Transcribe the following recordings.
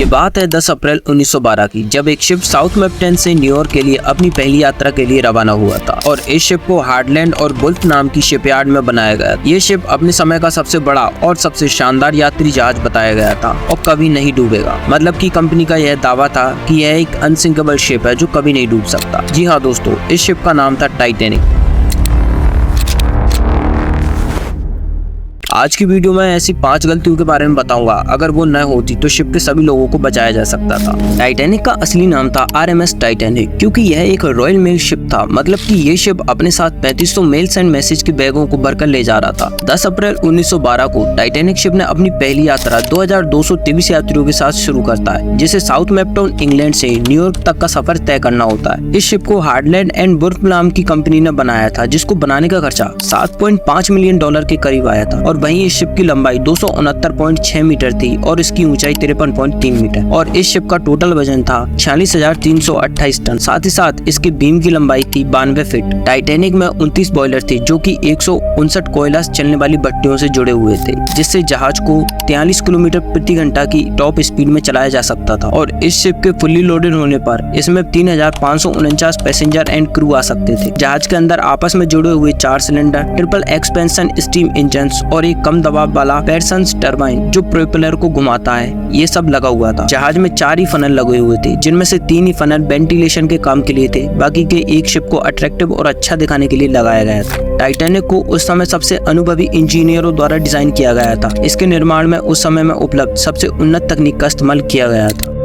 बात है 10 अप्रैल 1912 की, जब एक शिप साउथमैप्टन से न्यूयॉर्क के लिए अपनी पहली यात्रा के लिए रवाना हुआ था और इस शिप को हार्डलैंड और वुल्फ नाम की शिपयार्ड में बनाया गया। ये शिप अपने समय का सबसे बड़ा और सबसे शानदार यात्री जहाज बताया गया था और कभी नहीं डूबेगा। मतलब कि कंपनी का यह दावा था कि यह एक अनसिंकेबल शिप है जो कभी नहीं डूब सकता। जी हाँ दोस्तों, इस शिप का नाम था टाइटैनिक। आज की वीडियो में ऐसी 5 गलतियों के बारे में बताऊंगा, अगर वो न होती तो शिप के सभी लोगों को बचाया जा सकता था। टाइटैनिक का असली नाम था RMS टाइटैनिक, क्योंकि यह एक रॉयल मेल शिप था। मतलब कि ये शिप अपने साथ 3500 मेल्स एंड मैसेज के बैगों को भरकर ले जा रहा था। 10 अप्रैल 1912 को टाइटैनिक शिप ने अपनी पहली यात्रा 2223 यात्रियों के साथ शुरू करता है, जिसे साउथमैप्टन इंग्लैंड से न्यूयॉर्क तक का सफर तय करना होता है। इस शिप को हार्डलैंड एंड वुल्फ नाम की कंपनी ने बनाया था, जिसको बनाने का खर्चा $7.5 मिलियन के करीब आया था। और वहीं इस शिप की लंबाई 269.6 मीटर थी और इसकी ऊंचाई 53.3 मीटर और इस शिप का टोटल वजन था 46,328 टन। साथ ही साथ इसके बीम की लंबाई थी 92 फीट। टाइटैनिक में 29 बॉयलर थे जो कि 159 कोयला चलने वाली भट्टियों से जुड़े हुए थे, जिससे जहाज को 43 किलोमीटर प्रति घंटा की टॉप स्पीड में चलाया जा सकता था। और इस शिप के फुल्ली लोडेड होने पर इसमें 3,549 पैसेंजर एंड क्रू आ सकते थे। जहाज के अंदर आपस में जुड़े हुए 4 cylinder triple expansion steam engine और एक कम दबाव वाला पेरसन्स टरबाइन जो प्रोपेलर को घुमाता है, ये सब लगा हुआ था। जहाज में 4 ही फनल लगे हुए थे, जिनमें से 3 ही फनल वेंटिलेशन के काम के लिए थे। बाकी के एक शिप को अट्रैक्टिव और अच्छा दिखाने के लिए लगाया गया था। टाइटैनिक को उस समय सबसे अनुभवी इंजीनियरों द्वारा डिजाइन किया गया था। इसके निर्माण में उस समय में उपलब्ध सबसे उन्नत तकनीक का इस्तेमाल किया गया था।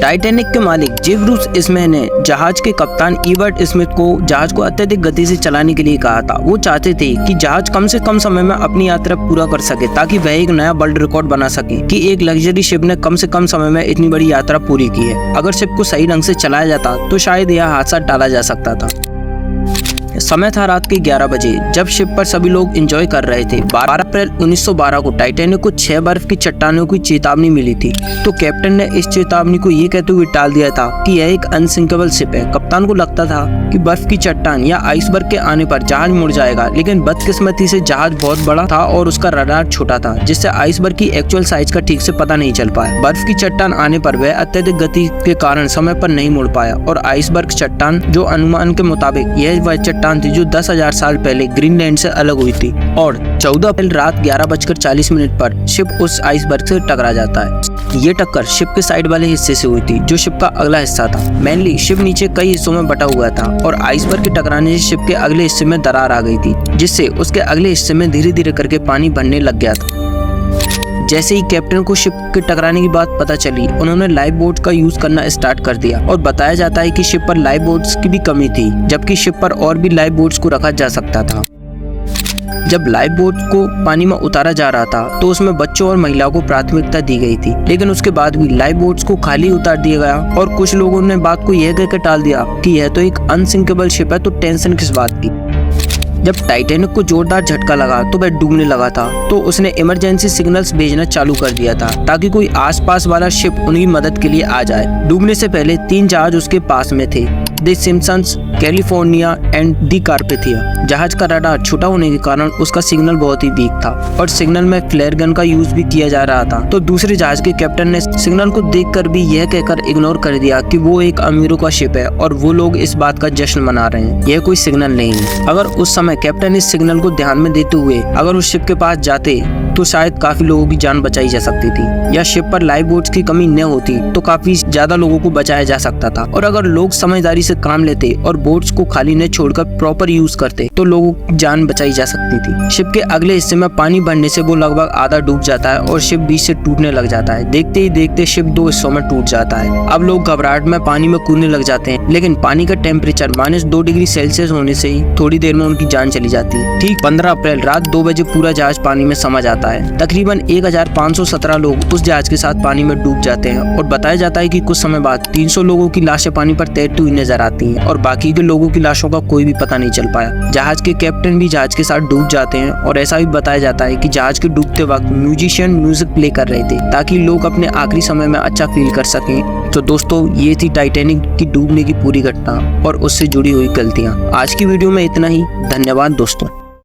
टाइटैनिक के मालिक जे ब्रूस इसमैन ने जहाज के कप्तान इवर्ट स्मिथ को जहाज को अत्यधिक गति से चलाने के लिए कहा था। वो चाहते थे कि जहाज कम से कम समय में अपनी यात्रा पूरा कर सके, ताकि वह एक नया वर्ल्ड रिकॉर्ड बना सके कि एक लग्जरी शिप ने कम से कम समय में इतनी बड़ी यात्रा पूरी की है। अगर शिप को सही ढंग से चलाया जाता तो शायद यह हादसा टाला जा सकता था। समय था रात के 11 बजे, जब शिप पर सभी लोग एंजॉय कर रहे थे। 12 अप्रैल 1912 को टाइटैनिक को 6 बर्फ की चट्टानों की चेतावनी मिली थी, तो कैप्टन ने इस चेतावनी को ये कहते हुए टाल दिया था कि यह एक अनसिंकेबल शिप है। कप्तान को लगता था कि बर्फ की चट्टान या आइसबर्ग के आने पर जहाज मुड़ जाएगा, लेकिन बदकिस्मती से जहाज बहुत बड़ा था और उसका रडार छोटा था, जिससे आइसबर्ग की एक्चुअल साइज का ठीक से पता नहीं चल पाया। बर्फ की चट्टान आने पर वह अत्यधिक गति के कारण समय पर नहीं मुड़ पाया और आइसबर्ग चट्टान, जो अनुमान के मुताबिक यह वह चट्टान थी जो 10,000 साल पहले ग्रीनलैंड से अलग हुई थी। और 14 अप्रैल रात 11:40 पर शिप उस आइसबर्ग से टकरा जाता है। ये टक्कर शिप के साइड वाले हिस्से से हुई थी, जो शिप का अगला हिस्सा था। मेनली शिप नीचे कई हिस्सों में बटा हुआ था और आइसबर्ग के टकराने से शिप के अगले हिस्से में दरार आ गई थी, जिससे उसके अगले हिस्से में धीरे धीरे करके पानी भरने लग गया था। जैसे ही कैप्टन को शिप के टकराने की बात पता चली, उन्होंने लाइफ बोट का यूज करना स्टार्ट कर दिया और बताया जाता है कि शिप पर लाइफ बोट्स की भी कमी थी, जबकि शिप पर और भी लाइफ बोट्स को रखा जा सकता था। जब लाइफ बोट को पानी में उतारा जा रहा था तो उसमें बच्चों और महिलाओं को प्राथमिकता दी गई थी, लेकिन उसके बाद भी लाइफ बोट्स को खाली उतार दिया गया और कुछ लोगों ने बात को यह कहकर टाल दिया कि यह तो एक अनसिंकेबल शिप है, तो टेंशन किस बात की। जब टाइटैनिक को जोरदार झटका लगा तो वह डूबने लगा था, तो उसने इमरजेंसी सिग्नल्स भेजना चालू कर दिया था ताकि कोई आसपास वाला शिप उनकी मदद के लिए आ जाए। डूबने से पहले 3 जहाज उसके पास में थे, the Simpsons, California and the Carpathia. जहाज का रडार छोटा होने के कारण उसका सिग्नल बहुत ही वीक था और सिग्नल में फ्लेयर गन का यूज भी किया जा रहा था। तो दूसरे जहाज के कैप्टन ने सिग्नल को देखकर भी यह कहकर इग्नोर कर दिया कि वो एक अमीरों का शिप है और वो लोग इस बात का जश्न मना रहे हैं, यह कोई सिग्नल नहीं है। अगर उस समय कैप्टन इस सिग्नल को ध्यान में देते हुए अगर उस शिप के पास जाते तो शायद काफी लोगों की जान बचाई जा सकती थी, या शिप पर लाइफ बोट्स की कमी न होती तो काफी ज्यादा लोगों को बचाया जा सकता था। और अगर लोग समझदारी से काम लेते और बोट्स को खाली न छोड़कर प्रॉपर यूज करते तो लोगों की जान बचाई जा सकती थी। शिप के अगले हिस्से में पानी भरने से वो लगभग आधा डूब जाता है और शिप बीच से टूटने लग जाता है। देखते ही देखते शिप 2 हिस्सों में टूट जाता है। अब लोग घबराहट में पानी में कूदने लग जाते हैं, लेकिन पानी का टेम्परेचर -2 डिग्री सेल्सियस होने से ही थोड़ी देर में उनकी जान चली जाती है। ठीक 15 अप्रैल रात 2 बजे पूरा जहाज पानी में समा जाता है। तकरीबन 1517 लोग उस जहाज के साथ पानी में डूब जाते हैं और बताया जाता है कि कुछ समय बाद 300 लोगों की लाशें पानी पर तैरती हुई नजर आती हैं और बाकी के लोगों की लाशों का कोई भी पता नहीं चल पाया। जहाज के कैप्टन भी जहाज के साथ डूब जाते हैं और ऐसा भी बताया जाता है कि जहाज के डूबते वक्त म्यूजिशियन म्यूजिक प्ले कर रहे थे ताकि लोग अपने आखिरी समय में अच्छा फील कर सकें। तो दोस्तों, ये थी टाइटैनिक की डूबने की पूरी घटना और उससे जुड़ी हुई गलतियां। आज की वीडियो में इतना ही। धन्यवाद दोस्तों।